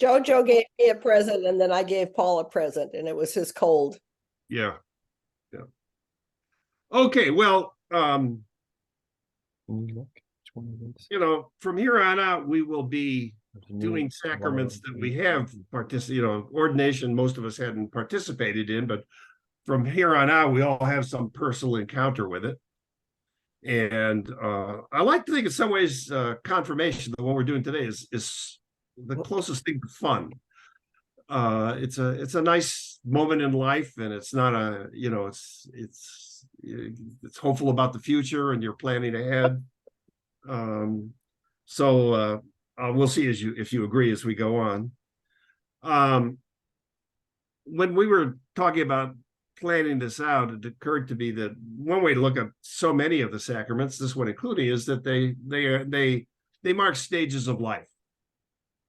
Jojo gave me a present, and then I gave Paul a present, and it was his cold. Yeah. Yeah. Okay, well, from here on out, we will be doing sacraments that we have ordination most of us hadn't participated in, but from here on out, we all have some personal encounter with it. And I like to think in some ways confirmation, the one we're doing today, is the closest thing to fun. It's a nice moment in life, and it's not it's hopeful about the future, and you're planning ahead. So we'll see if you agree as we go on. When we were talking about planning this out, it occurred to me that one way to look at so many of the sacraments, this one including, is that they mark stages of life.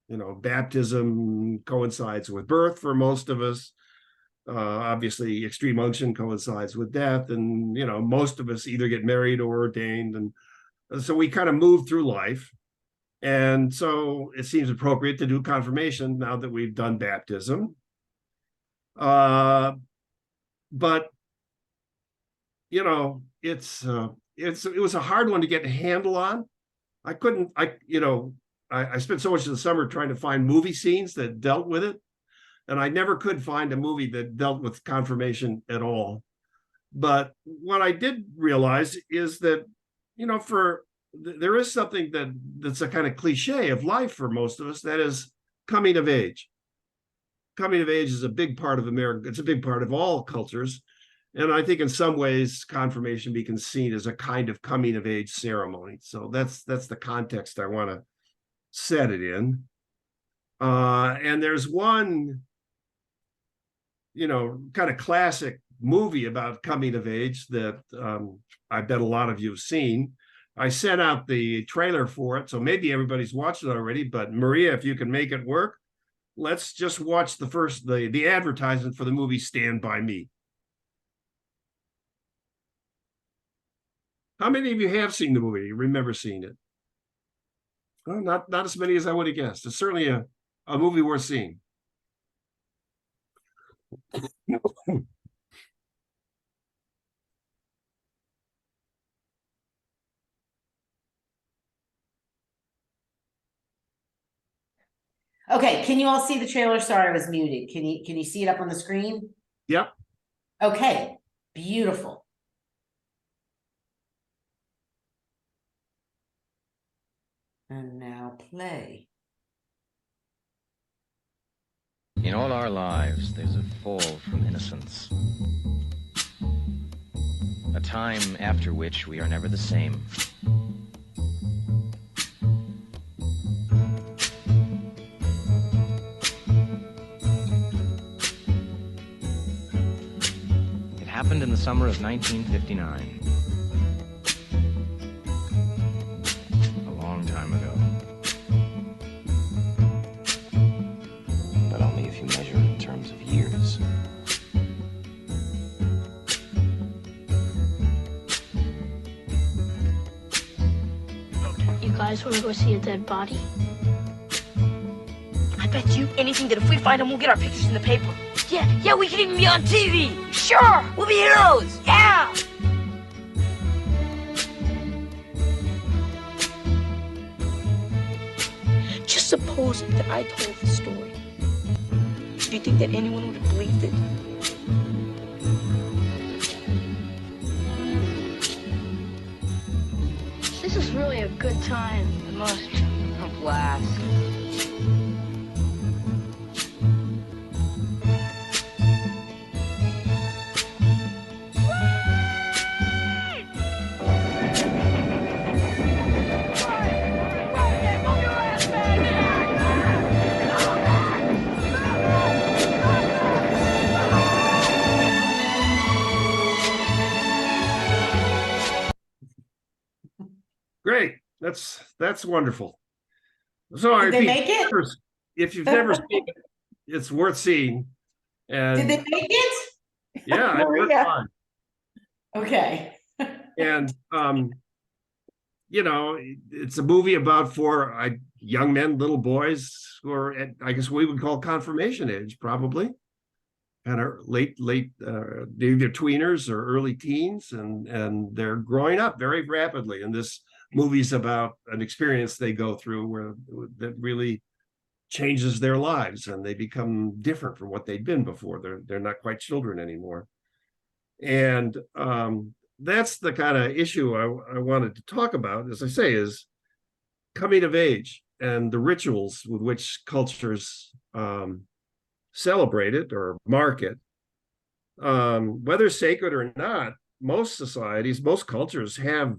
Baptism coincides with birth for most of us. Obviously, extreme unction coincides with death, and most of us either get married or ordained, and so we kind of move through life. And so it seems appropriate to do confirmation now that we've done baptism. But it was a hard one to get a handle on. I spent so much of the summer trying to find movie scenes that dealt with it, and I never could find a movie that dealt with confirmation at all. But what I did realize is that there is something that's a kind of cliche of life for most of us, that is coming of age. Coming of age is a big part of America. It's a big part of all cultures. And I think in some ways, confirmation can be seen as a kind of coming of age ceremony. So that's the context I want to set it in. And there's one, kind of classic movie about coming of age that I bet a lot of you have seen. I sent out the trailer for it, so maybe everybody's watched it already. But Maria, if you can make it work, let's just watch the advertisement for the movie Stand By Me. How many of you have seen the movie? You remember seeing it? Well, not as many as I would have guessed. It's certainly a movie worth seeing. Okay, can you all see the trailer? Sorry, I was muted. Can you see it up on the screen? Yep. Okay, beautiful. And now play. In all our lives, there's a fall from innocence. A time after which we are never the same. It happened in the summer of 1959. A long time ago. But only if you measure it in terms of years. You guys want to go see a dead body? I bet you anything that if we find him, we'll get our pictures in the paper. Yeah, we can even be on TV. Sure, we'll be heroes. Yeah. Just supposing that I told the story. Do you think that anyone would have believed it? This is really a good time. The most a blast. Great. That's wonderful. So Did they make it? If you've never seen it, it's worth seeing. And Did they make it? yeah, it worked fine. Okay. And it's a movie about four young men, little boys who are at, I guess we would call confirmation age, probably, and are late, either tweeners or early teens, and they're growing up very rapidly. And this movie's about an experience they go through that really changes their lives, and they become different from what they'd been before. They're not quite children anymore. And that's the kind of issue I wanted to talk about, as I say, is coming of age and the rituals with which cultures celebrate it or mark it. Whether sacred or not, most societies, most cultures have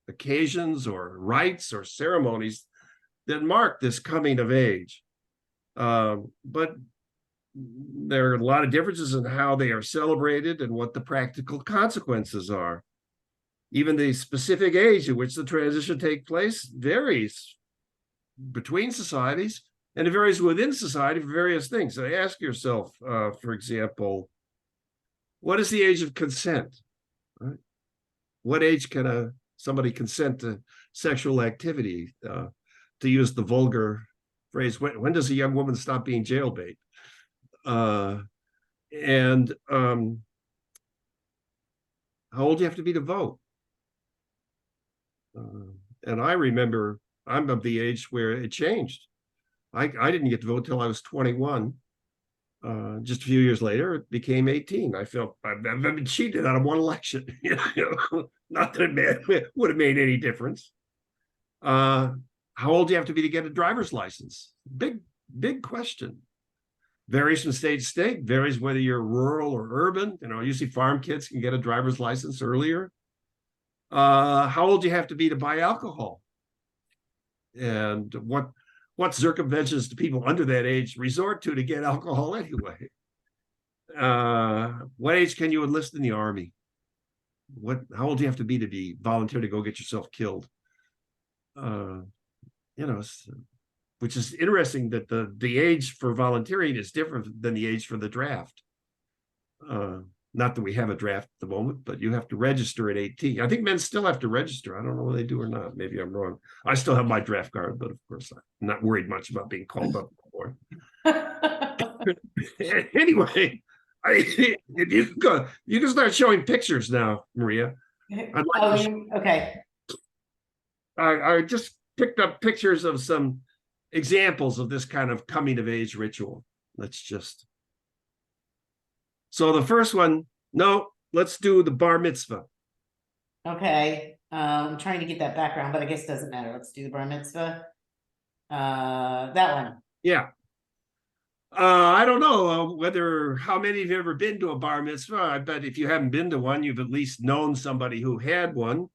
occasions or rites or ceremonies that mark this coming of age. But there are a lot of differences in how they are celebrated and what the practical consequences are. Even the specific age at which the transition takes place varies between societies, and it varies within society for various things. So ask yourself, for example, what is the age of consent? Right? What age can somebody consent to sexual activity? To use the vulgar phrase, when does a young woman stop being jailbait? How old do you have to be to vote? And I remember I'm of the age where it changed. I didn't get to vote till I was 21. Just a few years later, it became 18. I felt I've been cheated out of one election. Not that it would have made any difference. How old do you have to be to get a driver's license? Big question. Varies from state to state, varies whether you're rural or urban. Usually farm kids can get a driver's license earlier. How old do you have to be to buy alcohol? And what circumventions do people under that age resort to get alcohol anyway? What age can you enlist in the Army? How old do you have to be volunteer to go get yourself killed? Which is interesting that the age for volunteering is different than the age for the draft. Not that we have a draft at the moment, but you have to register at 18. I think men still have to register. I don't know whether they do or not. Maybe I'm wrong. I still have my draft card, but of course I'm not worried much about being called up for. Anyway, if you can start showing pictures now, Maria. I'd like Okay. I just picked up pictures of some examples of this kind of coming of age ritual. So the first one, let's do the bar mitzvah. Okay. I'm trying to get that background, but I guess it doesn't matter. Let's do the bar mitzvah. That one. Yeah. I don't know how many of you have ever been to a bar mitzvah. I bet if you haven't been to one, you've at least known somebody who had one.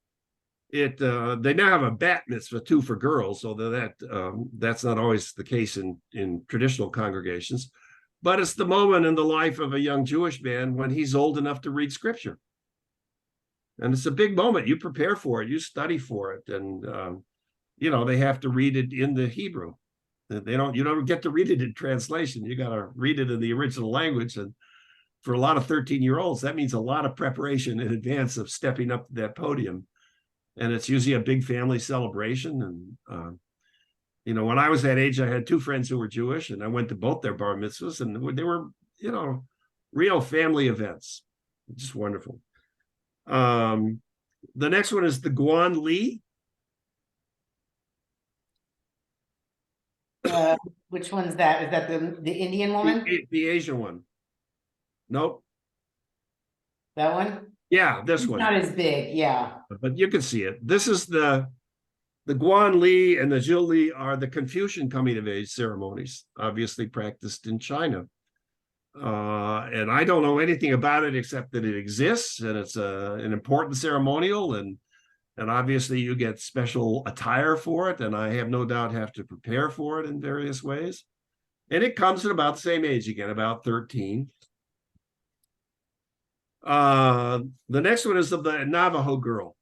They now have a bat mitzvah too for girls, although that's not always the case in traditional congregations. But it's the moment in the life of a young Jewish man when he's old enough to read scripture. And it's a big moment. You prepare for it, you study for it, and they have to read it in the Hebrew. You don't get to read it in translation. You got to read it in the original language. And for a lot of 13-year-olds, that means a lot of preparation in advance of stepping up to that podium. And it's usually a big family celebration. And when I was that age, I had two friends who were Jewish, and I went to both their bar mitzvahs, and they were, real family events. Just wonderful. The next one is the Guan Li. Which one's that? Is that the Indian woman? The Asian one. Nope. That one? Yeah, this one. Not as big, yeah. But you can see it. This is the Guan Li and the Zhou Li are the Confucian coming of age ceremonies, obviously practiced in China. And I don't know anything about it except that it exists, and it's an important ceremonial, and obviously you get special attire for it, and I have no doubt have to prepare for it in various ways. And it comes at about the same age again, about 13. The next one is of the Navajo girl.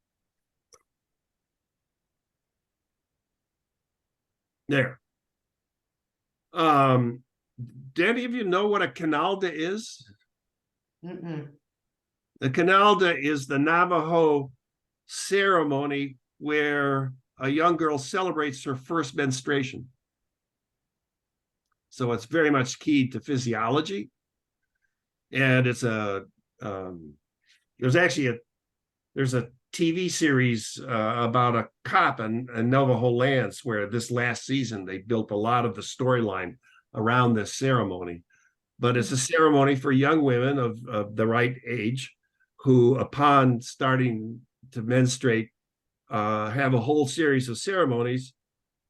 There. Do any of you know what a canalda is? Mm-mm. The canalda is the Navajo ceremony where a young girl celebrates her first menstruation. So it's very much keyed to physiology. And it's there's a TV series about a cop in Navajo lands where this last season they built a lot of the storyline around this ceremony. But it's a ceremony for young women of the right age who, upon starting to menstruate, have a whole series of ceremonies.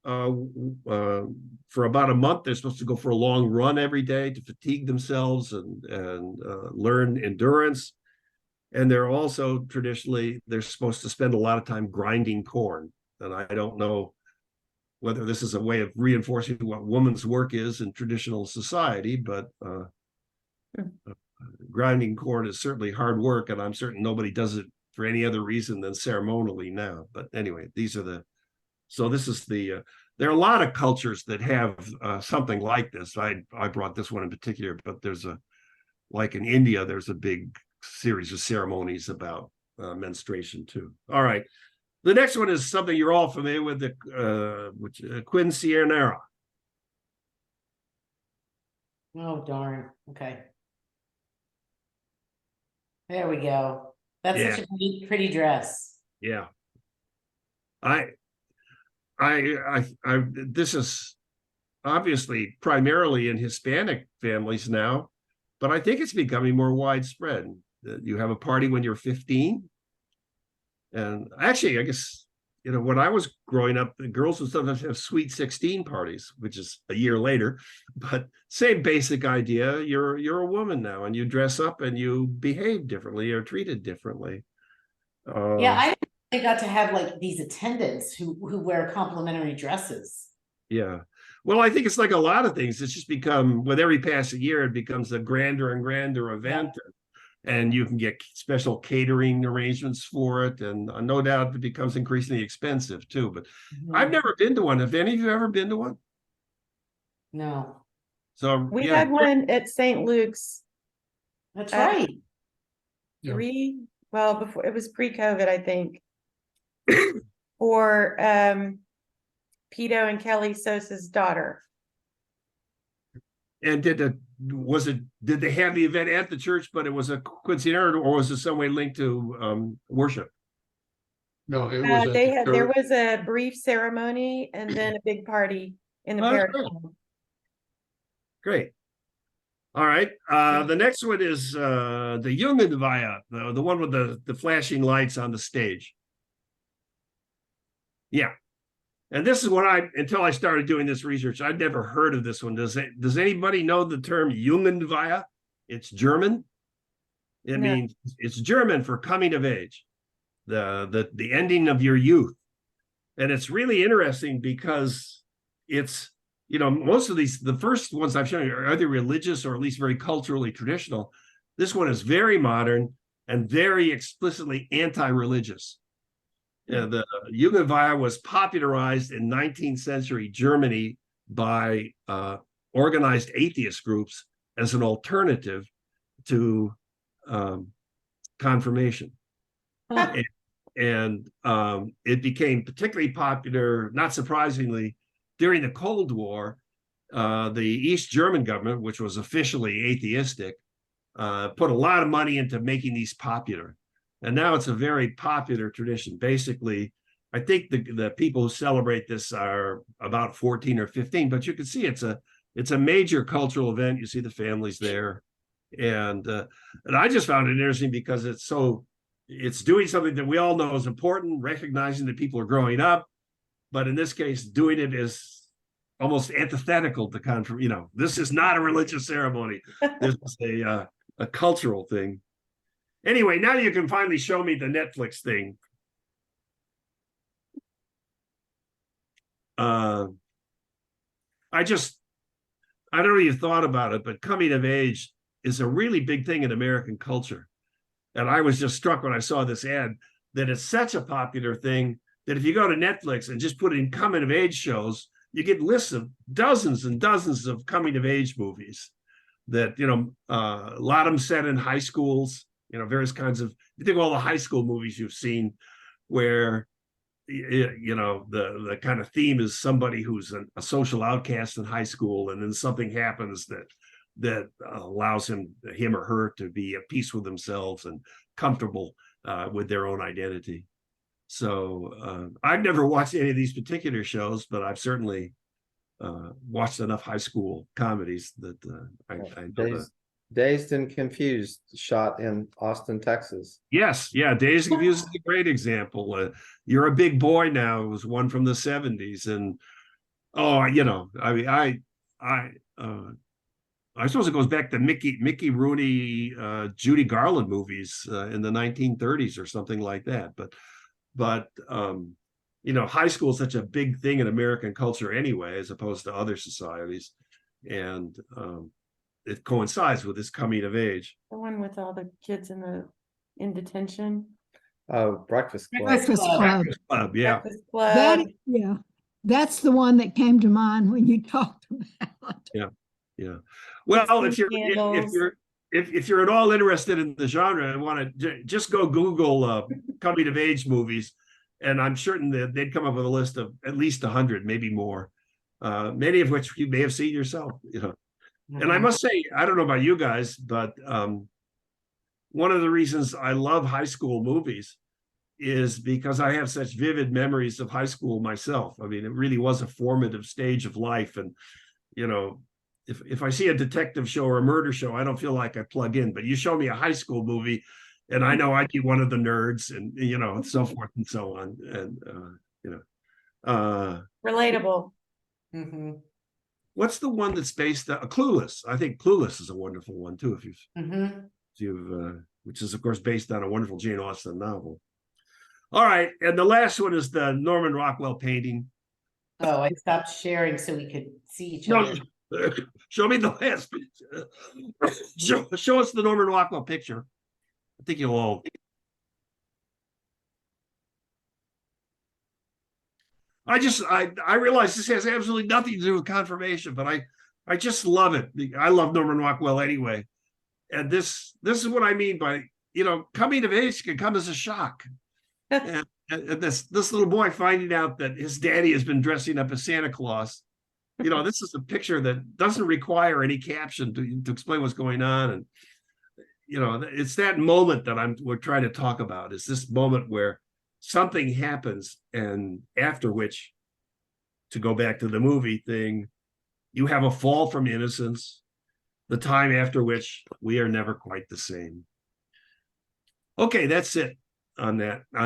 For about a month, they're supposed to go for a long run every day to fatigue themselves and learn endurance. And they're also they're supposed to spend a lot of time grinding corn. And I don't know whether this is a way of reinforcing what woman's work is in traditional society, but grinding corn is certainly hard work, and I'm certain nobody does it for any other reason than ceremonially now. But anyway, this is there are a lot of cultures that have something like this. I brought this one in particular, but like in India, there's a big series of ceremonies about menstruation too. All right. The next one is something you're all familiar with, which quinceañera. Oh, darn. Okay. There we go. That's such a pretty dress. Yeah. This is obviously primarily in Hispanic families now, but I think it's becoming more widespread. You have a party when you're 15. And actually, I guess, when I was growing up, the girls would sometimes have sweet 16 parties, which is a year later, but same basic idea. You're a woman now and you dress up and you behave differently or treated differently. Yeah, I think they got to have like these attendants who wear complimentary dresses. Yeah. Well, I think it's like a lot of things. It's just become, with every passing year, it becomes a grander and grander event. Yeah. And you can get special catering arrangements for it. And no doubt it becomes increasingly expensive too. But I've never been to one. Have any of you ever been to one? No. So we had one at St. Luke's. That's right. Before it was pre-COVID, I think. For Pito and Kelly Sosa's daughter. And did they have the event at the church, but it was a quinceañera, or was it some way linked to worship? No, it was there was a brief ceremony and then a big party in the parish. Great. All right. The next one is the Jugendweihe, the one with the flashing lights on the stage. Yeah. And this is what until I started doing this research, I'd never heard of this one. Does anybody know the term Jugendweihe? It's German. It means, it's German for coming of age, the ending of your youth. And it's really interesting because it's, most of these, the first ones I've shown you are either religious or at least very culturally traditional. This one is very modern and very explicitly anti-religious. The Jugendweihe was popularized in 19th century Germany by organized atheist groups as an alternative to confirmation. And it became particularly popular, not surprisingly, during the Cold War. The East German government, which was officially atheistic, put a lot of money into making these popular. And now it's a very popular tradition. Basically, I think the people who celebrate this are about 14 or 15, but you can see it's a major cultural event. You see the families there. And I just found it interesting because it's doing something that we all know is important, recognizing that people are growing up. But in this case, doing it is almost antithetical to confirmation. This is not a religious ceremony. This is a cultural thing. Anyway, now you can finally show me the Netflix thing. I don't know if you thought about it, but coming of age is a really big thing in American culture. And I was just struck when I saw this ad that it's such a popular thing that if you go to Netflix and just put in coming of age shows, you get lists of dozens and dozens of coming of age movies that, a lot of them set in high schools. Various kinds of, you think of all the high school movies you've seen where, you know, the kind of theme is somebody who's a social outcast in high school, and then something happens that allows him or her to be at peace with themselves and comfortable with their own identity. So I've never watched any of these particular shows, but I've certainly watched enough high school comedies that I know Dazed and Confused, shot in Austin, Texas. Yes, yeah, Dazed and Confused is a great example. You're a Big Boy Now. It was one from the 70s, and you know, I mean, I suppose it goes back to Mickey Rooney, Judy Garland movies in the 1930s or something like that. But you know, high school is such a big thing in American culture anyway, as opposed to other societies, and it coincides with this coming of age. The one with all the kids in detention. Breakfast Club. Breakfast Club. Yeah. Breakfast Club. That, yeah, that's the one that came to mind when you talked about. Yeah. Well, if you're at all interested in the genre and want to just go Google coming of age movies, and I'm certain that they'd come up with a list of at least 100, maybe more, many of which you may have seen yourself. You know, and I must say, I don't know about you guys, but one of the reasons I love high school movies is because I have such vivid memories of high school myself. I mean, it really was a formative stage of life, and you know, if I see a detective show or a murder show, I don't feel like I plug in. But you show me a high school movie, and I know I'd be one of the nerds, and you know, and so forth and so on. And you know, Relatable. Mm-hmm. What's the one that's based on Clueless? I think Clueless is a wonderful one too. If you've which is of course based on a wonderful Jane Austen novel. All right, and the last one is the Norman Rockwell painting. Oh, I stopped sharing so we could see each other. Show me the last picture. Show us the Norman Rockwell picture. I think you'll all. I realize this has absolutely nothing to do with confirmation, but I just love it. I love Norman Rockwell anyway. And this is what I mean by, you know, coming of age can come as a shock. and this little boy finding out that his daddy has been dressing up as Santa Claus. You know, this is a picture that doesn't require any caption to explain what's going on. And, you know, it's that moment that we're trying to talk about, is this moment where something happens, and after which, to go back to the movie thing, you have a fall from innocence, the time after which we are never quite the same. Okay, that's it on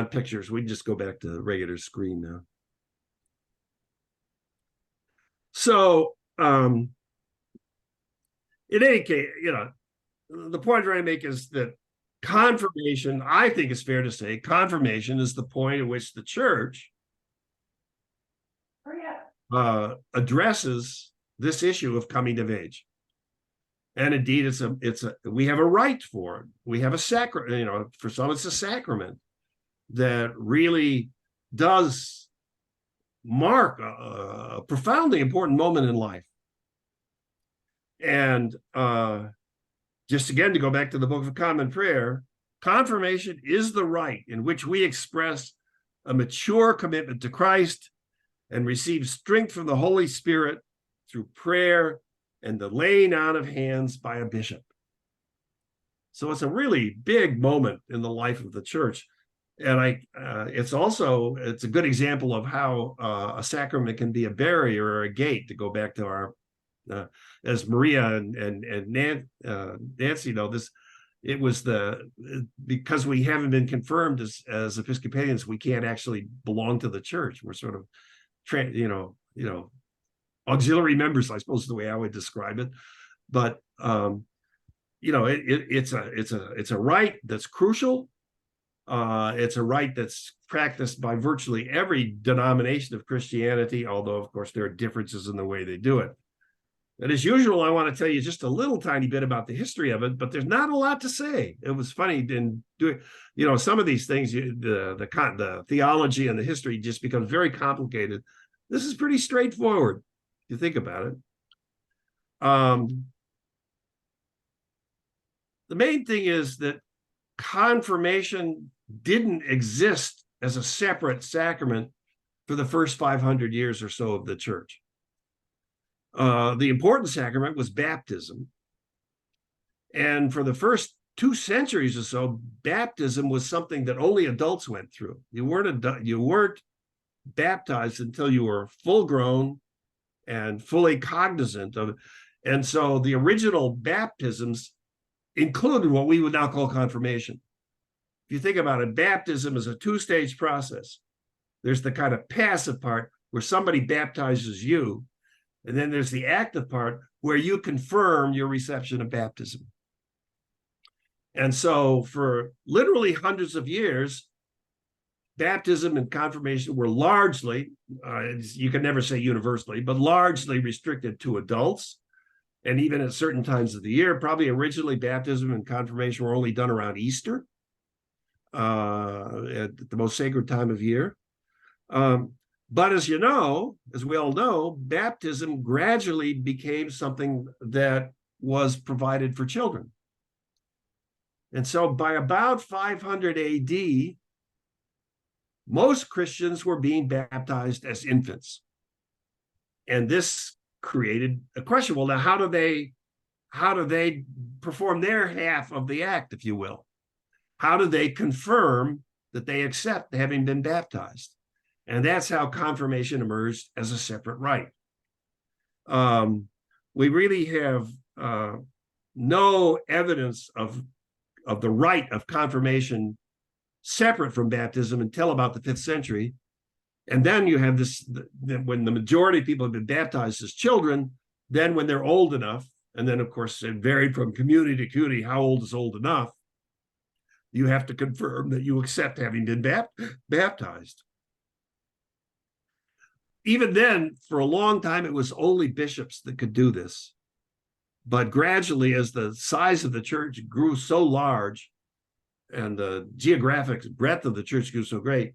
pictures. We can just go back to the regular screen now. So, in any case, you know, the point I'm trying to make is that confirmation, I think it's fair to say, confirmation is the point at which the church addresses this issue of coming of age. And indeed, we have a rite for it. We have a sacrament, you know, for some it's a sacrament that really does mark a profoundly important moment in life. And just again, to go back to the Book of Common Prayer, confirmation is the rite in which we express a mature commitment to Christ and receive strength from the Holy Spirit through prayer and the laying on of hands by a bishop. So it's a really big moment in the life of the church. And it's a good example of how a sacrament can be a barrier or a gate, to go back to our, as Maria and Nancy know, it was because we haven't been confirmed as Episcopalians, we can't actually belong to the church. We're sort of, auxiliary members, I suppose is the way I would describe it. But it's a rite that's crucial. It's a rite that's practiced by virtually every denomination of Christianity, although, of course, there are differences in the way they do it. And as usual, I want to tell you just a little tiny bit about the history of it, but there's not a lot to say. It was funny in doing, some of these things, the theology and the history just becomes very complicated. This is pretty straightforward, if you think about it. The main thing is that confirmation didn't exist as a separate sacrament for the first 500 years or so of the church. The important sacrament was baptism. And for the first 2 centuries or so, baptism was something that only adults went through. You weren't baptized until you were full grown and fully cognizant of it. And so the original baptisms included what we would now call confirmation. If you think about it, baptism is a 2-stage process. There's the kind of passive part where somebody baptizes you, and then there's the active part where you confirm your reception of baptism. And so for literally hundreds of years, baptism and confirmation were largely, you can never say universally, but largely restricted to adults. And even at certain times of the year, probably originally baptism and confirmation were only done around Easter, at the most sacred time of year. But as you know, as we all know, baptism gradually became something that was provided for children. And so by about 500 AD, most Christians were being baptized as infants. And this created a question. Well, now how do they perform their half of the act, if you will? How do they confirm that they accept having been baptized? And that's how confirmation emerged as a separate rite. We really have no evidence of the rite of confirmation separate from baptism until about the 5th century. And then you have this, when the majority of people have been baptized as children, then when they're old enough, and then of course it varied from community to community, how old is old enough, you have to confirm that you accept having been baptized. Even then, for a long time, it was only bishops that could do this. But gradually, as the size of the church grew so large and the geographic breadth of the church grew so great,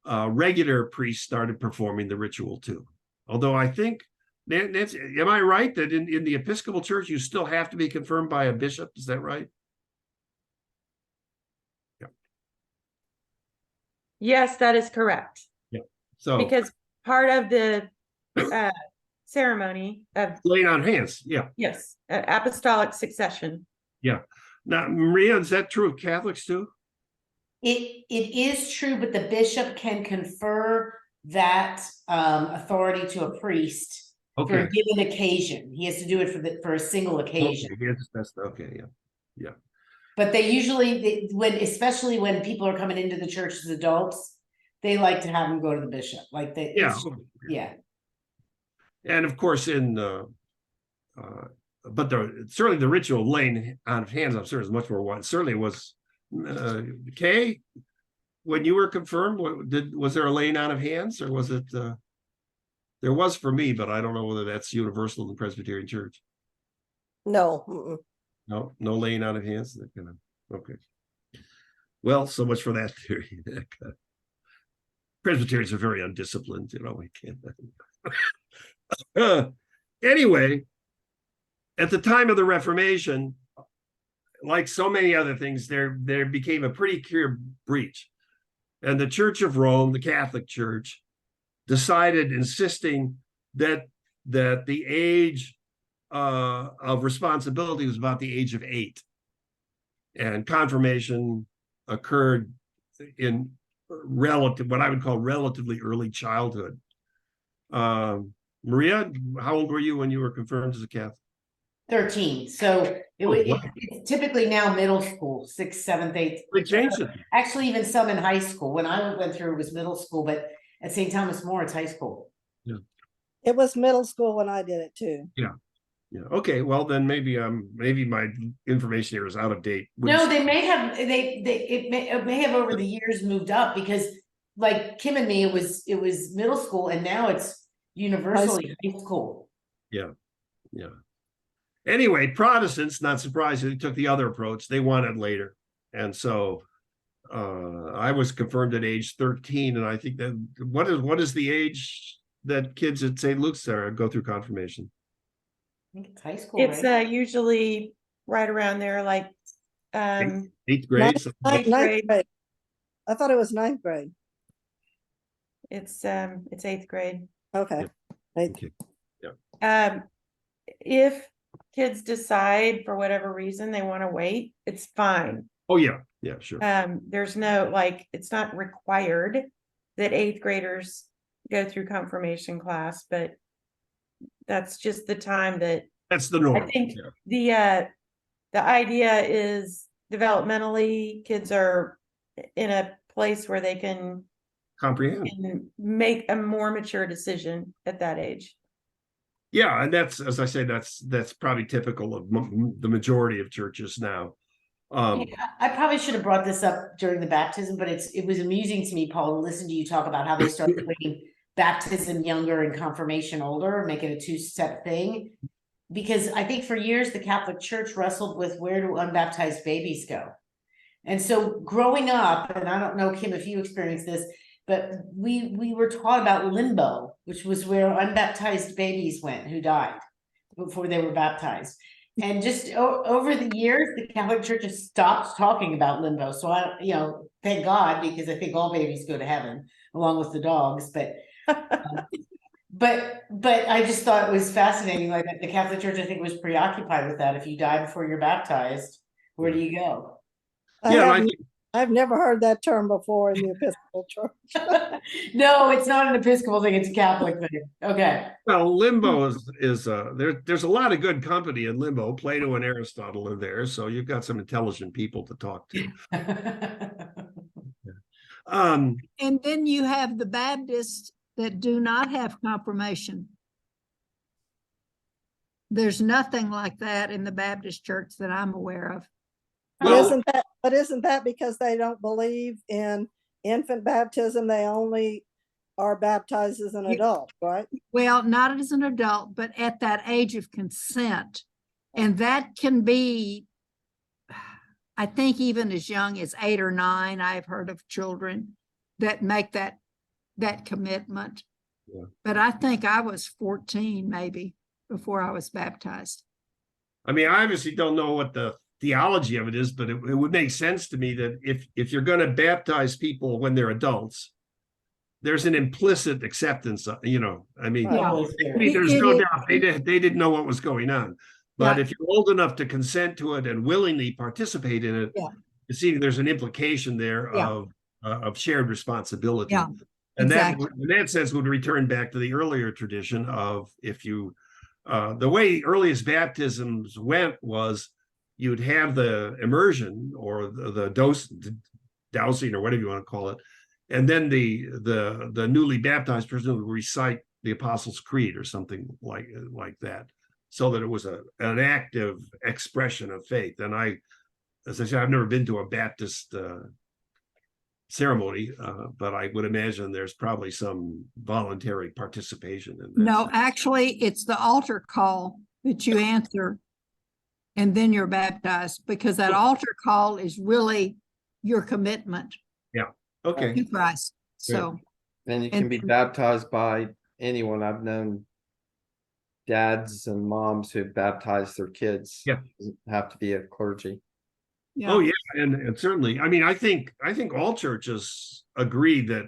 regular priests started performing the ritual too. Although I think, Nancy, am I right that in the Episcopal Church, you still have to be confirmed by a bishop? Is that right? Yeah. Yes, that is correct. Yeah. So because part of the ceremony of laying on hands, yeah. Yes, apostolic succession. Yeah. Now, Maria, is that true of Catholics too? It is true, but the bishop can confer that authority to a priest for a given occasion. He has to do it for a single occasion. Okay, yeah. But they usually, especially when people are coming into the church as adults, they like to have them go to the bishop. Like they, yeah. And of course, but certainly the ritual of laying on of hands, I'm sure, is much more wide. Certainly, it was. Kay, when you were confirmed, was there a laying on of hands, or was it? There was for me, but I don't know whether that's universal in the Presbyterian Church. No. No laying on of hands. Okay. Well, so much for that theory. Presbyterians are very undisciplined, we can't. Anyway, at the time of the Reformation, like so many other things, there became a pretty clear breach. And the Church of Rome, the Catholic Church, decided, insisting that the age of responsibility was about the age of 8. And confirmation occurred in what I would call relatively early childhood. Maria, how old were you when you were confirmed as a Catholic? 13. So it's typically now middle school, 6th, 7th, 8th. They changed it. Actually, even some in high school. When I went through, it was middle school, but at St. Thomas More, it's high school. Yeah. It was middle school when I did it too. Yeah. Okay. Well, then maybe my information here is out of date. No, they may have. It may have over the years moved up, because, like Kim and me, it was middle school, and now it's universally high school. Yeah. Anyway, Protestants, not surprisingly, took the other approach. They want it later. And so I was confirmed at age 13. And I think that what is the age that kids at St. Luke's go through confirmation? I think it's high school. It's right? Usually right around there, like 8th grade. Ninth grade. I thought it was 9th grade. It's 8th grade. Okay. Eighth. Okay. If kids decide for whatever reason they want to wait, it's fine. Oh, yeah, yeah, sure. There's no, like, it's not required that 8th graders go through confirmation class, but that's just the time that That's the norm. I think yeah. the idea is developmentally, kids are in a place where they can make a more mature decision at that age. Yeah, and that's, as I say, that's probably typical of the majority of churches now. Yeah, I probably should have brought this up during the baptism, but it was amusing to me, Paul, to listen to you talk about how they started putting baptism younger and confirmation older, make it a two-step thing. Because I think for years the Catholic Church wrestled with where do unbaptized babies go. And so growing up, and I don't know, Kim, if you experienced this, but we were taught about limbo, which was where unbaptized babies went who died before they were baptized. And just over the years, the Catholic Church has stopped talking about limbo. So I, thank God, because I think all babies go to heaven along with the dogs. But but I just thought it was fascinating. Like the Catholic Church, I think, was preoccupied with that. If you die before you're baptized, where do you go? I've never heard that term before in the Episcopal Church. No, it's not an Episcopal thing, it's a Catholic thing. Okay. Well, limbo is there's a lot of good company in limbo. Plato and Aristotle are there, so you've got some intelligent people to talk to. And then you have the Baptists that do not have confirmation. There's nothing like that in the Baptist church that I'm aware of. But isn't that because they don't believe in infant baptism? They only are baptized as an adult, right? Well, not as an adult, but at that age of consent. And that can be, I think, even as young as 8 or 9. I've heard of children that make that commitment. Yeah. But I think I was 14 maybe before I was baptized. I mean, I obviously don't know what the theology of it is, but it would make sense to me that if you're going to baptize people when they're adults, there's an implicit acceptance, I mean, there's no doubt they didn't know what was going on. But if you're old enough to consent to it and willingly participate in it, you see there's an implication there of shared responsibility. Yeah. And exactly. That, in that sense, would return back to the earlier tradition of if you, the way earliest baptisms went was you'd have the immersion or the dowsing or whatever you want to call it, and then the newly baptized person would recite the Apostles' Creed or something like that, so that it was an active expression of faith. And as I said, I've never been to a Baptist ceremony, but I would imagine there's probably some voluntary participation in that. No, actually, it's the altar call that you answer, and then you're baptized, because that altar call is really your commitment. Yeah. Okay. To Christ. So. And you can be baptized by anyone. I've known dads and moms who baptized their kids. Yeah. Doesn't have to be a clergy. Yeah. Oh yeah, and certainly, I mean, I think all churches agree that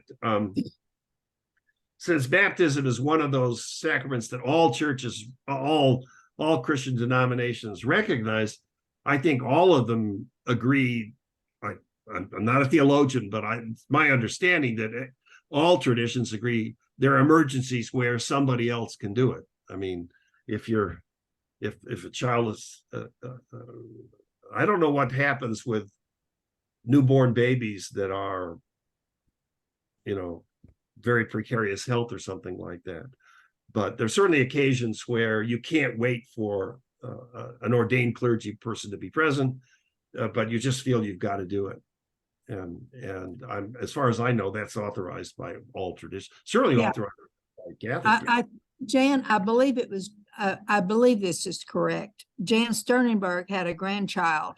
since baptism is one of those sacraments that all churches, all Christian denominations recognize, I think all of them agree. I'm not a theologian, but it's my understanding that all traditions agree there are emergencies where somebody else can do it. I mean, if a child is I don't know what happens with newborn babies that are, very precarious health or something like that. But there's certainly occasions where you can't wait for an ordained clergy person to be present, but you just feel you've got to do it. And I'm, as far as I know, that's authorized by all traditions, certainly authorized by Catholic. Jan, I believe it was, I believe this is correct. Jan Sternenberg had a grandchild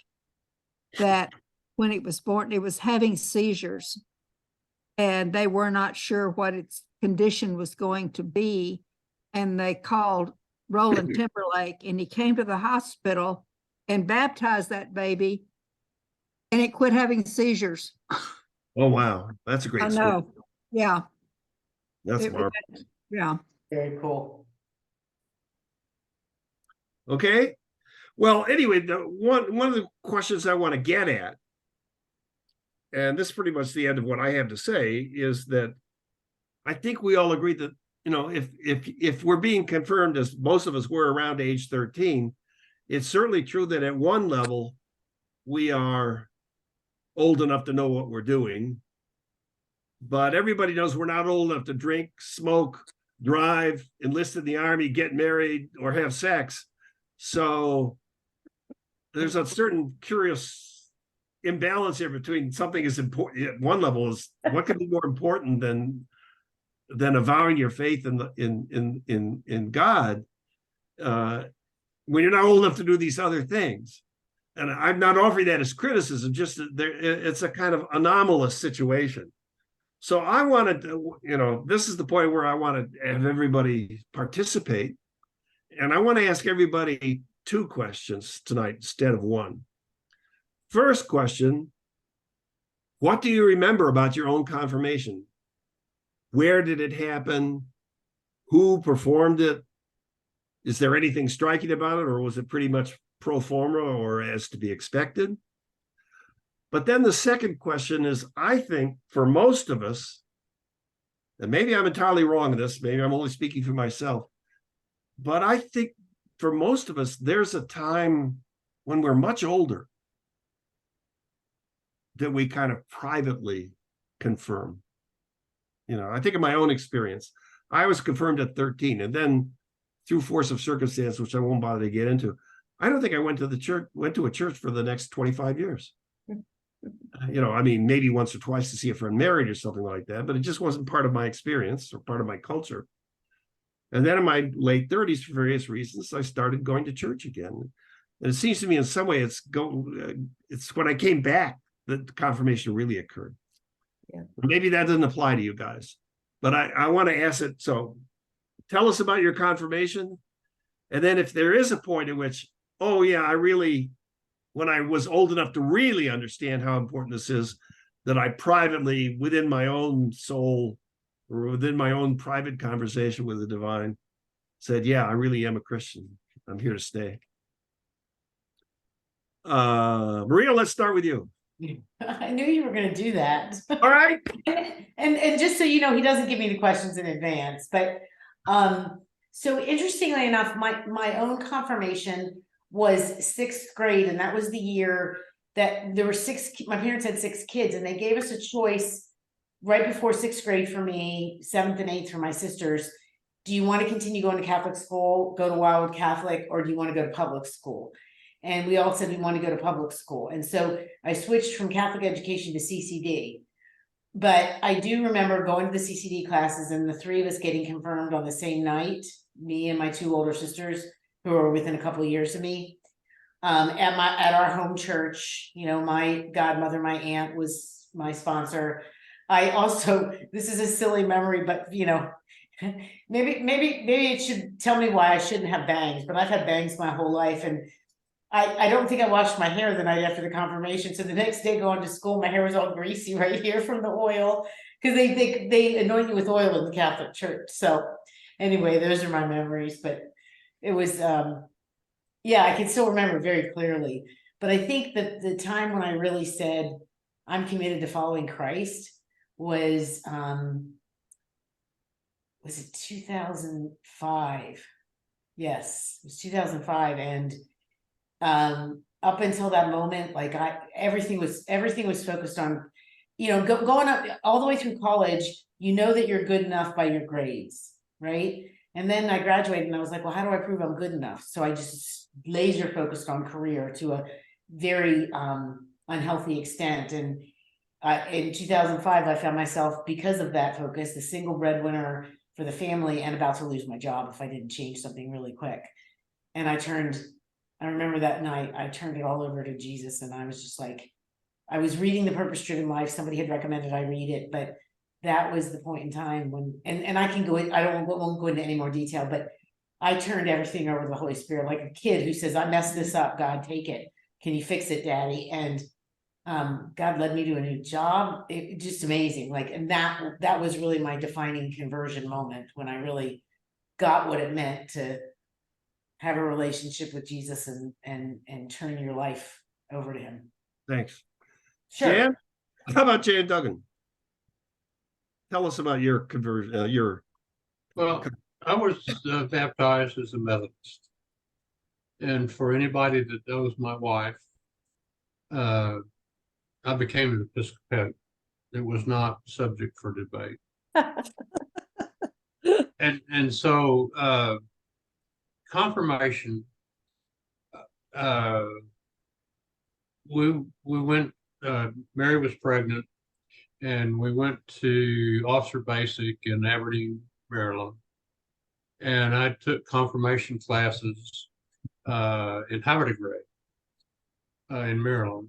that when it was born, it was having seizures, and they were not sure what its condition was going to be. And they called Roland Timberlake, and he came to the hospital and baptized that baby, and it quit having seizures. Oh, wow. That's a great story. I know. Yeah. That's It was- marvelous. Yeah. Very cool. Okay. Well, anyway, one of the questions I want to get at, and this is pretty much the end of what I have to say, is that I think we all agree that, you know, if we're being confirmed, as most of us were around age 13, it's certainly true that at one level we are old enough to know what we're doing, but everybody knows we're not old enough to drink, smoke, drive, enlist in the army, get married, or have sex. So there's a certain curious imbalance here between something is important at one level is what can be more important than avowing your faith in God when you're not old enough to do these other things. And I'm not offering that as criticism, just that it's a kind of anomalous situation. So I wanted to, you know, this is the point where I want to have everybody participate. And I want to ask everybody 2 questions tonight instead of 1. First question, what do you remember about your own confirmation? Where did it happen? Who performed it? Is there anything striking about it, or was it pretty much pro forma or as to be expected? But then the second question is, I think for most of us, and maybe I'm entirely wrong in this, maybe I'm only speaking for myself, but I think for most of us, there's a time when we're much older that we kind of privately confirm. You know, I think of my own experience. I was confirmed at 13, and then through force of circumstance, which I won't bother to get into, I don't think I went to a church for the next 25 years. You know, I mean, maybe once or twice to see a friend married or something like that, but it just wasn't part of my experience or part of my culture. And then in my late 30s, for various reasons, I started going to church again. And it seems to me in some way it's when I came back that confirmation really occurred. Yeah. Maybe that doesn't apply to you guys, but I want to ask it. So tell us about your confirmation. And then if there is a point at which, oh yeah, when I was old enough to really understand how important this is, that I privately, within my own soul, or within my own private conversation with the divine, said, yeah, I really am a Christian. I'm here to stay. Maria, let's start with you. I knew you were going to do that. All right. And just so you know, he doesn't give me the questions in advance, but so interestingly enough, my own confirmation was 6th grade, and that was the year that there were my parents had 6 kids, and they gave us a choice right before 6th grade for me, 7th and 8th for my sisters. Do you want to continue going to Catholic school, go to Wildwood Catholic, or do you want to go to public school? And we all said we want to go to public school. And so I switched from Catholic education to CCD. But I do remember going to the CCD classes and the 3 of us getting confirmed on the same night, me and my 2 older sisters who are within a couple of years of me. At our home church, you know, my godmother, my aunt was my sponsor. I also, this is a silly memory, but you know, maybe it should tell me why I shouldn't have bangs, but I've had bangs my whole life, and I don't think I washed my hair the night after the confirmation. So the next day going to school, my hair was all greasy right here from the oil, because they anoint you with oil in the Catholic Church. So anyway, those are my memories, but it was, yeah, I can still remember very clearly. But I think that the time when I really said, I'm committed to following Christ was it 2005? Yes, it was 2005. And up until that moment, like everything was focused on, you know, going up all the way through college, you know that you're good enough by your grades, right? And then I graduated and I was like, well, how do I prove I'm good enough? So I just laser focused on career to a very unhealthy extent. And in 2005, I found myself, because of that focus, the single breadwinner for the family and about to lose my job if I didn't change something really quick. And I remember that night, I turned it all over to Jesus, and I was just like, I was reading The Purpose-Driven Life. Somebody had recommended I read it, but that was the point in time when, and I can go in, won't go into any more detail, but I turned everything over to the Holy Spirit, like a kid who says, I messed this up, God, take it. Can you fix it, Daddy? And God led me to a new job. It just amazing. Like, and that was really my defining conversion moment when I really got what it meant to have a relationship with Jesus and turn your life over to him. Thanks. Sure. Jan? How about Jan Duggan? Tell us about your conversion, Well, I was baptized as a Methodist. And for anybody that knows my wife, I became an Episcopal. It was not subject for debate. And so confirmation, we went, Mary was pregnant, and we went to Officer Basic in Aberdeen, Maryland. And I took confirmation classes in Havre de Grace in Maryland.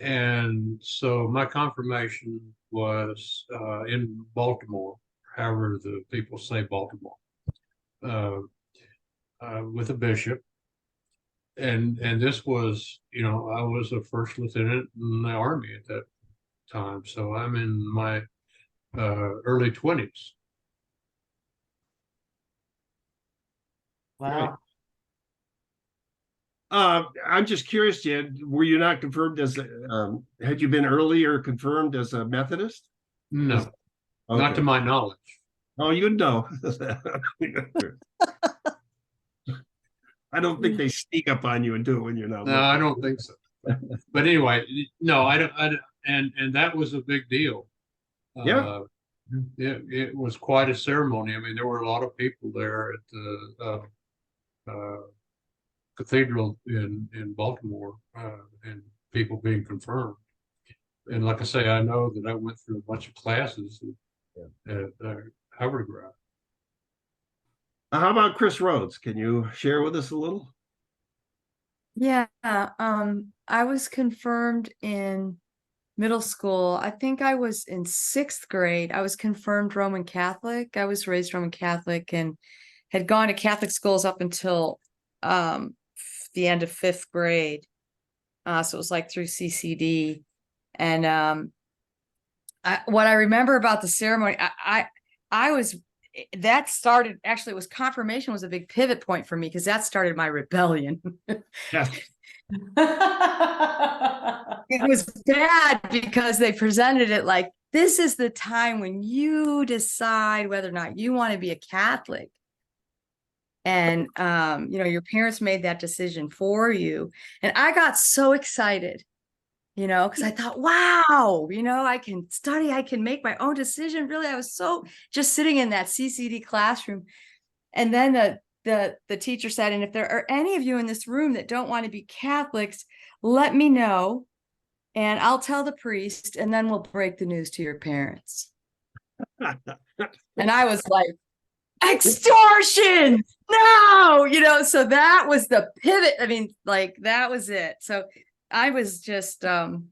And so my confirmation was in Baltimore, however the people say Baltimore, with a bishop. And this was, you know, I was a first lieutenant in the Army at that time. So I'm in my early 20s. Wow. I'm just curious, Jan, were you not confirmed as, had you been earlier confirmed as a Methodist? No, not to my knowledge. Oh, you know. I don't think they sneak up on you and do it when you're not. No, I don't think so. But anyway, no, I don't. And that was a big deal. Yeah. It was quite a ceremony. I mean, there were a lot of people there at the cathedral in Baltimore, and people being confirmed. And like I say, I know that I went through a bunch of classes at Havre de Grace. How about Chris Rhodes? Can you share with us a little? Yeah, I was confirmed in middle school. I think I was in 6th grade. I was confirmed Roman Catholic. I was raised Roman Catholic and had gone to Catholic schools up until the end of 5th grade. So it was like through CCD. And what I remember about the ceremony, I was, that started, actually it was confirmation was a big pivot point for me because that started my rebellion. Yeah. It was bad because they presented it like, this is the time when you decide whether or not you want to be a Catholic. And, you know, your parents made that decision for you. And I got so excited, you know, because I thought, wow, you know, I can study, I can make my own decision. Really, I was so just sitting in that CCD classroom. And then the teacher said, and if there are any of you in this room that don't want to be Catholics, let me know and I'll tell the priest and then we'll break the news to your parents. And I was like, extortion, no, you know, so that was the pivot. I mean, like that was it. So I was just, the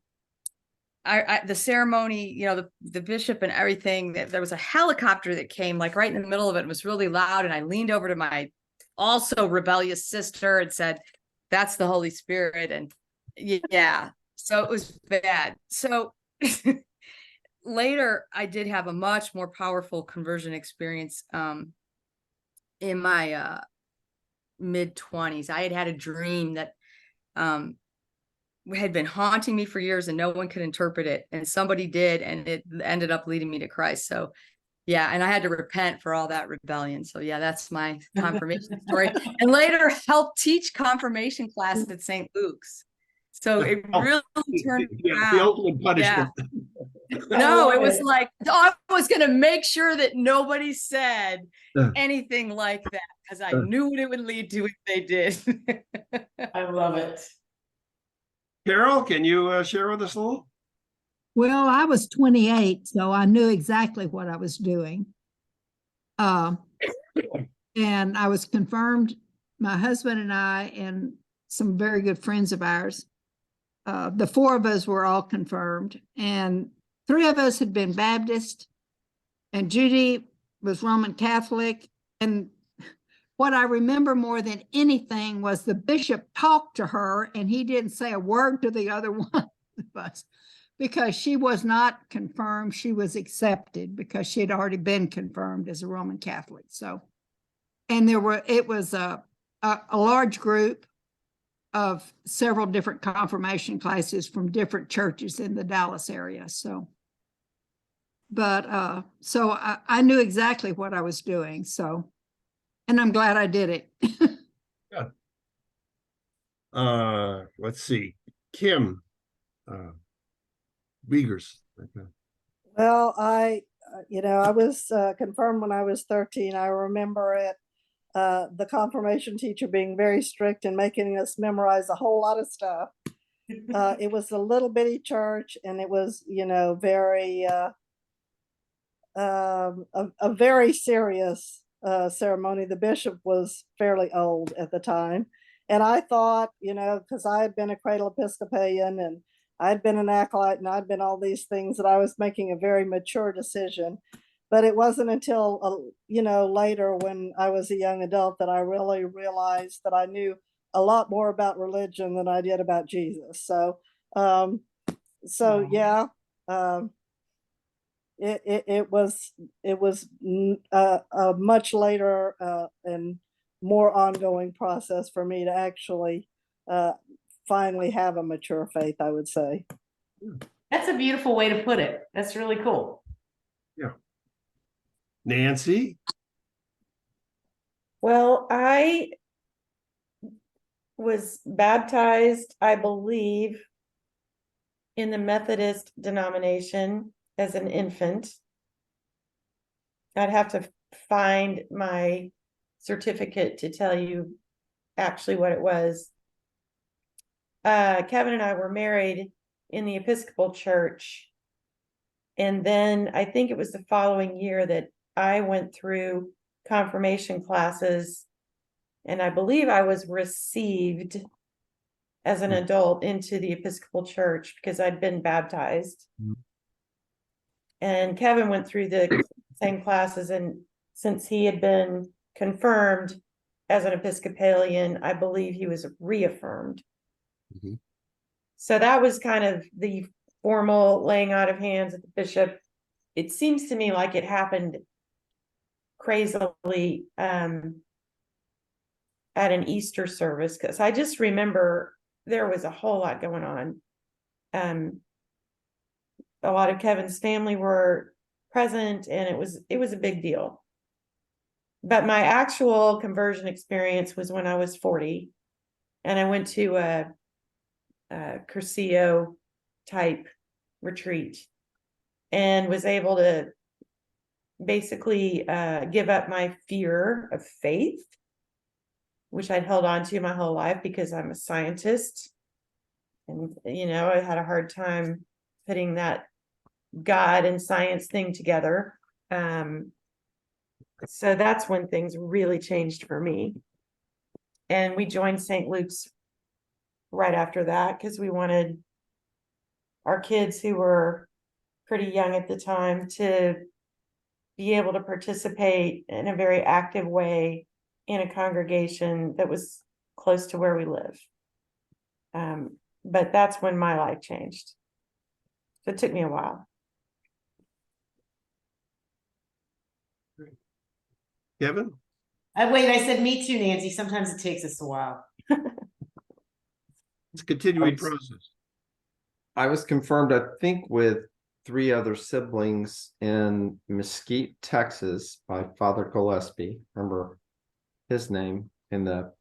ceremony, you know, the bishop and everything, there was a helicopter that came like right in the middle of it. It was really loud. And I leaned over to my also rebellious sister and said, that's the Holy Spirit. And yeah, so it was bad. So later I did have a much more powerful conversion experience in my mid-20s. I had a dream that had been haunting me for years and no one could interpret it, and somebody did, and it ended up leading me to Christ. So yeah, and I had to repent for all that rebellion. So yeah, that's my confirmation story. And later helped teach confirmation class at St. Luke's. So it really turned around. The ultimate punishment. Yeah. No, it was like, I was going to make sure that nobody said anything like that because I knew what it would lead to if they did. I love it. Carol, can you share with us a little? Well, I was 28, so I knew exactly what I was doing. And I was confirmed, my husband and I, and some very good friends of ours. The 4 of us were all confirmed, and 3 of us had been Baptist, and Judy was Roman Catholic. And what I remember more than anything was the bishop talked to her, and he didn't say a word to the other one. with us because she was not confirmed. She was accepted because she had already been confirmed as a Roman Catholic. So, and it was a large group of several different confirmation classes from different churches in the Dallas area. So, but so I knew exactly what I was doing. So, and I'm glad I did it. Good. Let's see, Kim, Wiegers. Okay. Well, I was confirmed when I was 13. I remember it, the confirmation teacher being very strict and making us memorize a whole lot of stuff. It was a little bitty church, and it was, very a very serious ceremony. The bishop was fairly old at the time. And I thought, because I had been a cradle Episcopalian and I'd been an acolyte and I'd been all these things, that I was making a very mature decision. But it wasn't until, later when I was a young adult that I really realized that I knew a lot more about religion than I did about Jesus. So, yeah, it was a much later and more ongoing process for me to actually finally have a mature faith, I would say. That's a beautiful way to put it. That's really cool. Yeah. Nancy? Well, I was baptized, I believe, in the Methodist denomination as an infant. I'd have to find my certificate to tell you actually what it was. Kevin and I were married in the Episcopal Church. And then I think it was the following year that I went through confirmation classes, and I believe I was received as an adult into the Episcopal Church because I'd been baptized. And Kevin went through the same classes, and since he had been confirmed as an Episcopalian, I believe he was reaffirmed. So that was kind of the formal laying out of hands at the bishop. It seems to me like it happened crazily at an Easter service, because I just remember there was a whole lot going on. A lot of Kevin's family were present, and it was a big deal. But my actual conversion experience was when I was 40, and I went to a Curcio type retreat and was able to basically give up my fear of faith, which I'd held on to my whole life because I'm a scientist. And, I had a hard time putting that God and science thing together. So that's when things really changed for me. And we joined St. Luke's right after that because we wanted our kids, who were pretty young at the time, to be able to participate in a very active way in a congregation that was close to where we live. But that's when my life changed. So it took me a while. Kevin? Wait, I said me too, Nancy. Sometimes it takes us a while. It's a continuing process. I was confirmed, I think, with 3 other siblings in Mesquite, Texas, by Father Gillespie. Remember his name, in the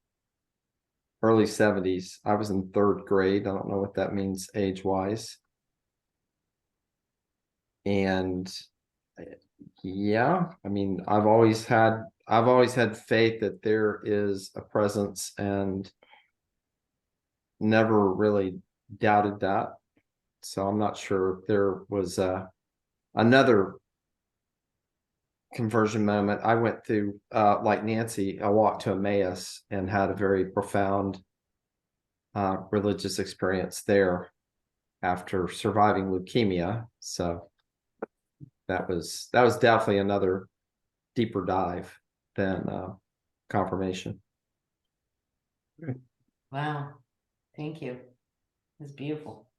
early 70s. I was in 3rd grade. I don't know what that means age-wise. And yeah, I mean, I've always had faith that there is a presence, and never really doubted that. So I'm not sure if there was another conversion moment. I went through, like Nancy, a walk to Emmaus and had a very profound religious experience there after surviving leukemia. So that was definitely another deeper dive than confirmation. Wow. Thank you. It's beautiful.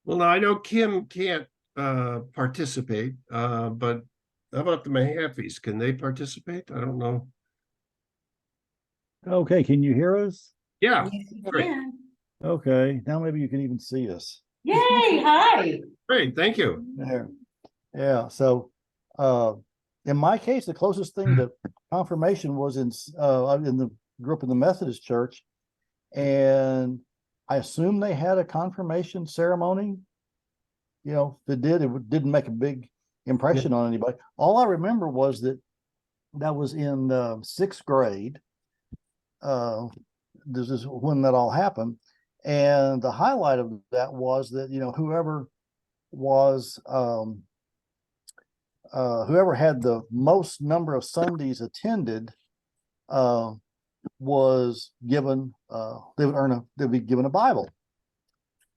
Well, now I know Kim can't participate, but how about the Mahafis? Can they participate? I don't know. Okay, can you hear us? Yeah, Yes, you great. can. Okay, now maybe you can even see us. Yay, hi. Great, thank you. There. Yeah, so in my case, the closest thing to confirmation was grew up in the Methodist church, and I assume they had a confirmation ceremony. You know, it didn't make a big impression on anybody. All I remember was that was in 6th grade. This is when that all happened. And the highlight of that was that, you know, whoever had the most number of Sundays attended was given they'd be given a Bible.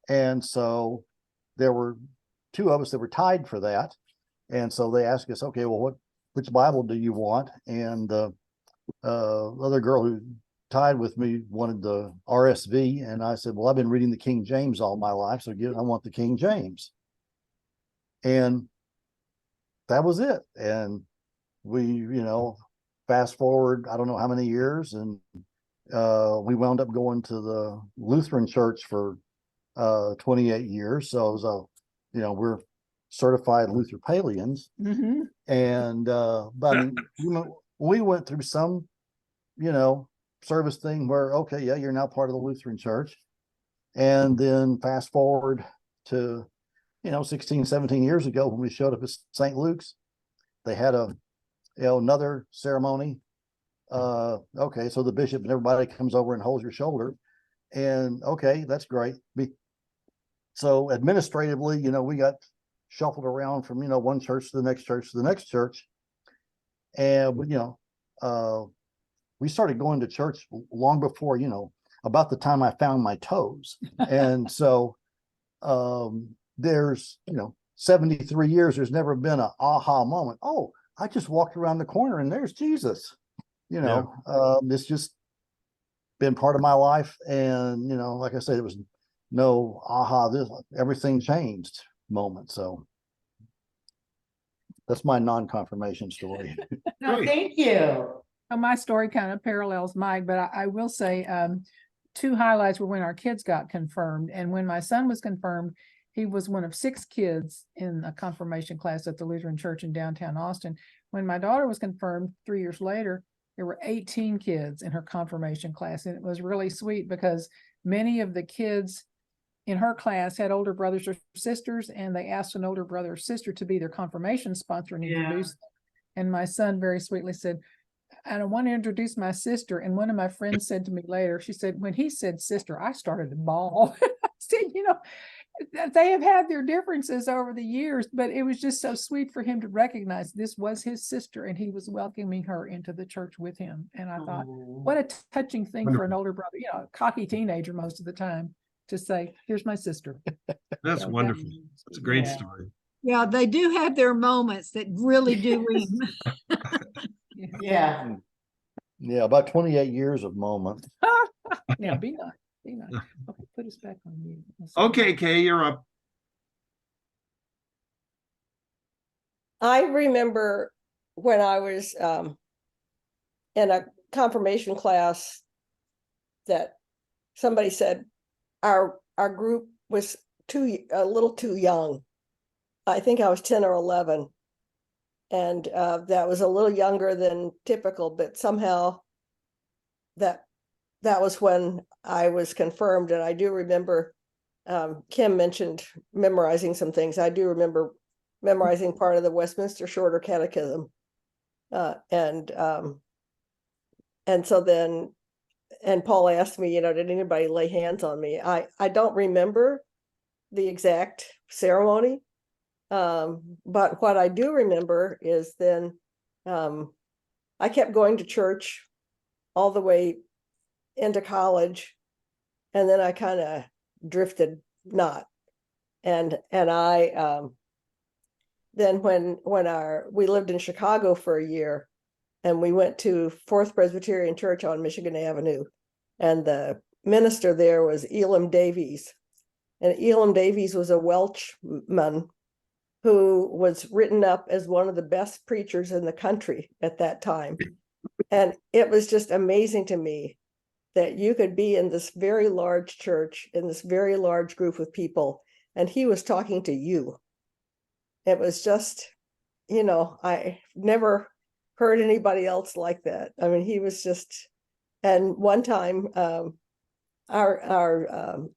And so there were 2 of us that were tied for that. And so they asked us, okay, well, which Bible do you want? And the other girl who tied with me wanted the RSV, and I said, well, I've been reading the King James all my life, so I want the King James. And that was it. And we, you know, fast forward, I don't know how many years, and we wound up going to the Lutheran church for 28 years. So it was you know, we're certified Lutheran-Palians. Mm-hmm. And but I mean, we went through some, you know, service thing where, okay, yeah, you're now part of the Lutheran church. And then fast forward to, you know, 16, 17 years ago when we showed up at St. Luke's, they had another ceremony. Okay, so the bishop and everybody comes over and holds your shoulder, and okay, that's great. So administratively, you know, we got shuffled around from, you know, one church to the next church to the next church. And, you know, we started going to church long before, you know, about the time I found my toes. And so there's, you know, 73 years, there's never been an aha moment. Oh, I just walked around the corner and there's Jesus. You know, it's just been part of my life. And, you know, like I said, it was no aha, everything changed moment. So that's my non-confirmation story. No, thank you. My story kind of parallels Mike, but I will say 2 highlights were when our kids got confirmed. And when my son was confirmed, he was one of 6 kids in a confirmation class at the Lutheran Church in downtown Austin. When my daughter was confirmed 3 years later, there were 18 kids in her confirmation class. And it was really sweet because many of the kids in her class had older brothers or sisters, and they asked an older brother or sister to be their confirmation sponsor and introduce them. And my son very sweetly said, I don't want to introduce my sister. And one of my friends said to me later, she said, when he said sister, I started to bawl. I said, you know, they have had their differences over the years, but it was just so sweet for him to recognize this was his sister and he was welcoming her into the church with him. And I thought, what a touching thing for an older brother, you know, a cocky teenager most of the time, to say, here's my sister. That's wonderful. That's a great story. Yeah, they do have their moments that really do ring. Yeah. Yeah, about 28 years of moments. Yeah, be nice. Be nice. Okay, put us back on mute. Okay, Kay, you're up. I remember when I was in a confirmation class that somebody said our group was a little too young. I think I was 10 or 11. And that was a little younger than typical, but somehow that was when I was confirmed. And I do remember Kim mentioned memorizing some things. I do remember memorizing part of the Westminster Shorter Catechism. And so then, and Paul asked me, you know, did anybody lay hands on me? I don't remember the exact ceremony. But what I do remember is then I kept going to church all the way into college, and then I kind of drifted not. And I then when we lived in Chicago for a year, and we went to Fourth Presbyterian Church on Michigan Avenue, and the minister there was Elam Davies. And Elam Davies was a Welshman who was written up as one of the best preachers in the country at that time. And it was just amazing to me that you could be in this very large church, in this very large group of people, and he was talking to you. It was just, I never heard anybody else like that. I mean, he was just, and one time our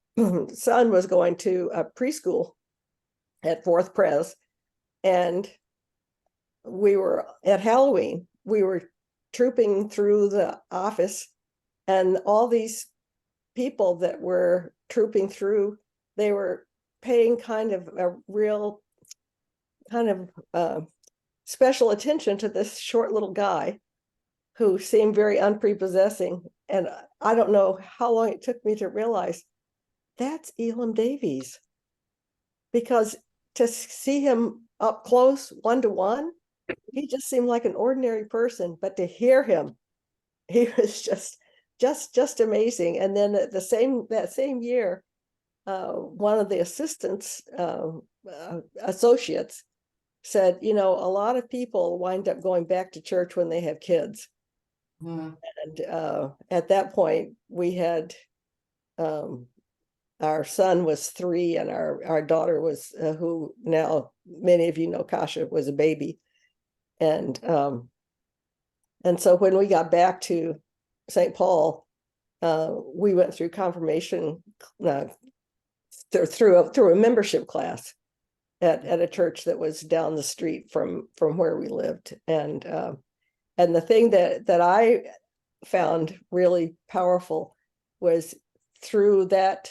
son was going to a preschool at Fourth Pres, and we were at Halloween, we were trooping through the office, and all these people that were trooping through, they were paying kind of a real kind of special attention to this short little guy who seemed very unprepossessing. And I don't know how long it took me to realize that's Elam Davies, because to see him up close, one-to-one, he just seemed like an ordinary person, but to hear him, he was just amazing. And then that same year, one of the assistants, associates, said, a lot of people wind up going back to church when they have kids. And at that point, we had our son was 3, and our daughter was, who now many of you know, Kasha, was a baby. And so when we got back to St. Paul, we went through confirmation through a membership class at a church that was down the street from where we lived. And the thing that I found really powerful was through that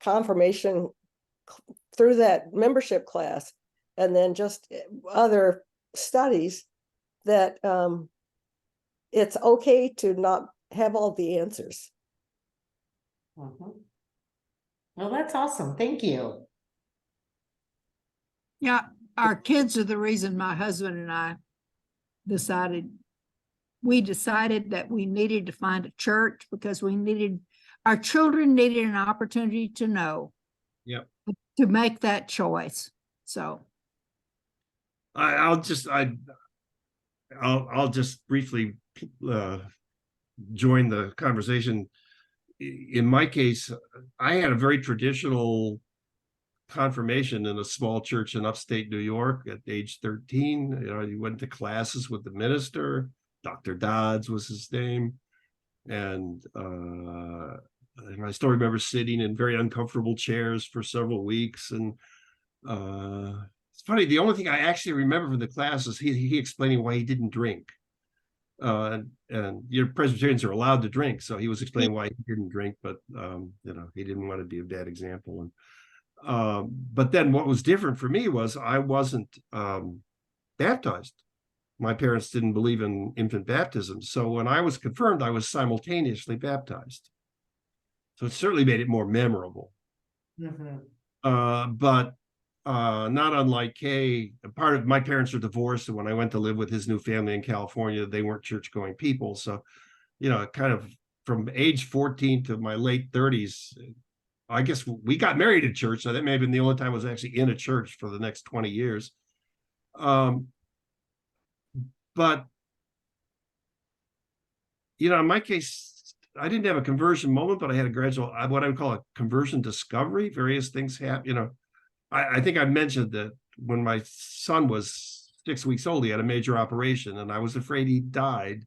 confirmation, through that membership class, and then just other studies, that it's okay to not have all the answers. Well, that's awesome. Thank you. Yeah, our kids are the reason my husband and I decided that we needed to find a church, because our children needed an opportunity to know. Yep. To make that choice. So I'll just briefly join the conversation. In my case, I had a very traditional confirmation in a small church in upstate New York at age 13. You went to classes with the minister. Dr. Dodds was his name. And I still remember sitting in very uncomfortable chairs for several weeks. And it's funny, the only thing I actually remember from the class is he explaining why he didn't drink. And your Presbyterians are allowed to drink, so he was explaining why he didn't drink, but he didn't want to be a bad example. And but then what was different for me was I wasn't baptized. My parents didn't believe in infant baptism, so when I was confirmed, I was simultaneously baptized. So it certainly made it more memorable. But not unlike Kay, part of my parents are divorced, and when I went to live with his new family in California, they weren't church-going people. So, kind of from age 14 to my late 30s, I guess we got married in church. So that may have been the only time I was actually in a church for the next 20 years. But, in my case, I didn't have a conversion moment, but I had a gradual, what I would call a conversion discovery. Various things happen, I think I mentioned that when my son was 6 weeks old, he had a major operation, and I was afraid he died.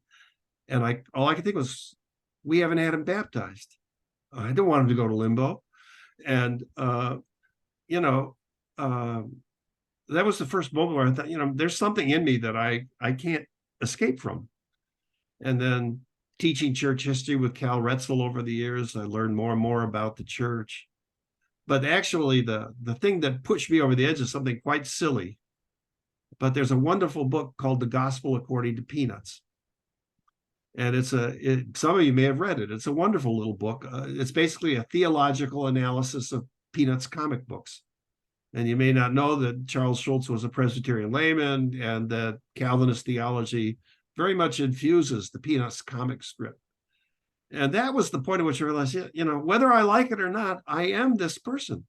And all I could think was, we haven't had him baptized. I don't want him to go to limbo. And, that was the first moment where I thought, there's something in me that I can't escape from. And then teaching church history with Cal Retzell over the years, I learned more and more about the church. But actually, the thing that pushed me over the edge is something quite silly. But there's a wonderful book called The Gospel According to Peanuts. And some of you may have read it. It's a wonderful little book. It's basically a theological analysis of Peanuts comic books. And you may not know that Charles Schulz was a Presbyterian layman, and that Calvinist theology very much infuses the Peanuts comic strip. And that was the point at which I realized, you know, whether I like it or not, I am this person.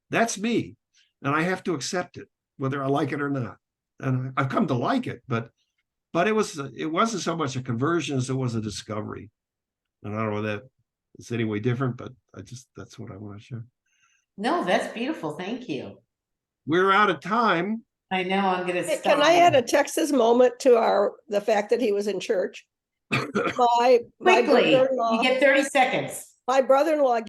That's me. And I have to accept it, whether I like it or not. And I've come to like it, but it wasn't so much a conversion as it was a discovery. And I don't know that it's any way different, but that's what I want to share. No, that's beautiful. Thank you. We're out of time. I know I'm gonna Hey, stop. can I add a Texas moment to the fact that he was in church? My Quickly, brother-in-law, you get 30 seconds. my brother-in-law